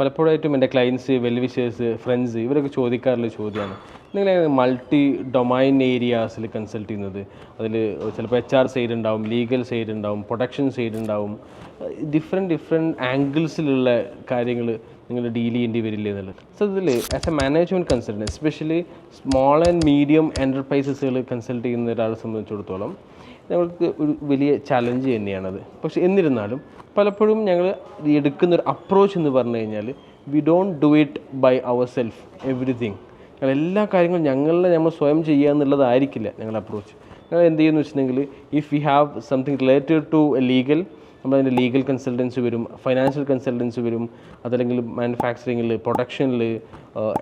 പലപ്പോഴായിട്ടും എൻ്റെ clients, well-wishers, friends ഇവരൊക്കെ ചോദിക്കാറുള്ള ചോദ്യമാണ്, നിങ്ങൾ മൾട്ടി ഡൊമൈൻ ഏരിയാസിൽ കൺസൾട്ട് ചെയ്യുന്നത്? അതിൽ ചിലപ്പോൾ HR സൈഡ് ഉണ്ടാവും, ലീഗൽ സൈഡ് ഉണ്ടാവും, പ്രൊഡക്ഷൻ സൈഡ് ഉണ്ടാവും, ഡിഫറെൻറ്റ് ആംഗിൾസിലുള്ള കാര്യങ്ങൾ നിങ്ങൾ ഡീൽ ചെയ്യേണ്ടി വരില്ല എന്നുള്ളത്. സോ ഇതിൽ as a management consultant, especially small and medium എൻ്റർപ്രൈസസുകൾ കൺസൾട്ട് ചെയ്യുന്ന ഒരാളെ സംബന്ധിച്ചിടത്തോളം ഞങ്ങൾക്ക് ഒരു വലിയ ചലഞ്ച് തന്നെയാണത്. പക്ഷേ എന്നിരുന്നാലും പലപ്പോഴും ഞങ്ങൾ എടുക്കുന്നൊരു അപ്രോച്ച് എന്ന് പറഞ്ഞു കഴിഞ്ഞാൽ, we don't do it by our self everything. എല്ലാ കാര്യങ്ങളും നമ്മൾ സ്വയം ചെയ്യുക എന്നുള്ളതായിരിക്കില്ല ഞങ്ങളുടെ അപ്രോച്ച്. ഞങ്ങൾ എന്ത് ചെയ്യുമെന്ന് വെച്ചിട്ടുണ്ടെങ്കിൽ, if you have something related to legal, നമ്മളതിൻ്റെ ലീഗൽ കൺസൾട്ടൻസ് വരും, ഫൈനാൻഷ്യൽ കൺസൾട്ടൻസ് വരും, അതല്ലെങ്കിൽ മാനുഫാക്ചറിങ്ങിൽ, പ്രൊഡക്ഷനിൽ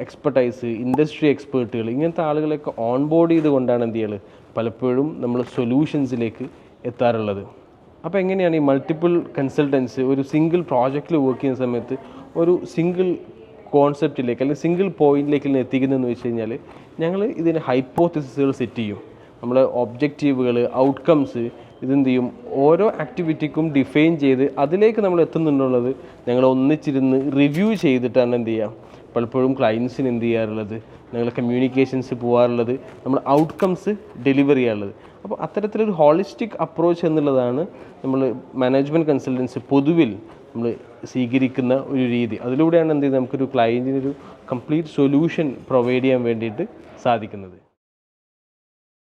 എക്സ്പെർട്ടൈസ്, ഇൻഡസ്ട്രി എക്സ്പേർട്ടുകൾ, ഇങ്ങനത്തെ ആളുകളെയൊക്കെ ഓൺ ബോർഡ് ചെയ്തുകൊണ്ടാണ് എന്ത് ചെയ്യുക പലപ്പോഴും നമ്മൾ സൊല്യൂഷൻസിലേക്ക് എത്താറുള്ളത്. അപ്പോൾ എങ്ങനെയാണ് ഈ മൾട്ടിപ്പിൾ കൺസൾട്ടൻസ് ഒരു സിംഗിൾ പ്രോജക്റ്റിൽ വർക്ക് ചെയ്യുന്ന സമയത്ത് ഒരു സിംഗിൾ കോൺസെപ്റ്റിലേക്ക് അല്ലെങ്കിൽ സിംഗിൾ പോയിന്റിലേക്ക് എത്തിക്കുന്നതെന്ന് വെച്ച് കഴിഞ്ഞാൽ, ഞങ്ങൾ ഇതിന് ഹൈപ്പോത്തിസിസുകൾ സെറ്റ് ചെയ്യും. നമ്മൾ ഒബ്ജക്റ്റീവുകൾ, ഔട്ട്കംസ് ഇതെന്ത് ചെയ്യും, ഓരോ ആക്ടിവിറ്റിക്കും ഡിഫൈൻ ചെയ്ത് അതിലേക്ക് നമ്മൾ എത്തുന്നുണ്ടുള്ളത് ഞങ്ങൾ ഒന്നിച്ചിരുന്ന് റിവ്യൂ ചെയ്തിട്ടാണ് എന്ത് ചെയ്യുക പലപ്പോഴും ക്ലയൻസിന് എന്ത് ചെയ്യാറുള്ളത്, ഞങ്ങൾ കമ്മ്യൂണിക്കേഷൻസ് പോകാറുള്ളത്, നമ്മൾ ഔട്ട്കംസ് ഡെലിവർ ചെയ്യാറുള്ളത്. അപ്പോൾ അത്തരത്തിലൊരു ഹോളിസ്റ്റിക് അപ്രോച്ച് എന്നുള്ളതാണ് നമ്മൾ മാനേജ്മെൻറ്റ് കൺസൾട്ടൻസി പൊതുവിൽ നമ്മൾ സ്വീകരിക്കുന്ന ഒരു രീതി. അതിലൂടെയാണ് എന്ത് ചെയ്യുന്നത് നമുക്കൊരു ക്ലയൻറ്റിനൊരു കംപ്ലീറ്റ് സൊല്യൂഷൻ പ്രൊവൈഡ് ചെയ്യാൻ വേണ്ടിയിട്ട് സാധിക്കുന്നത്.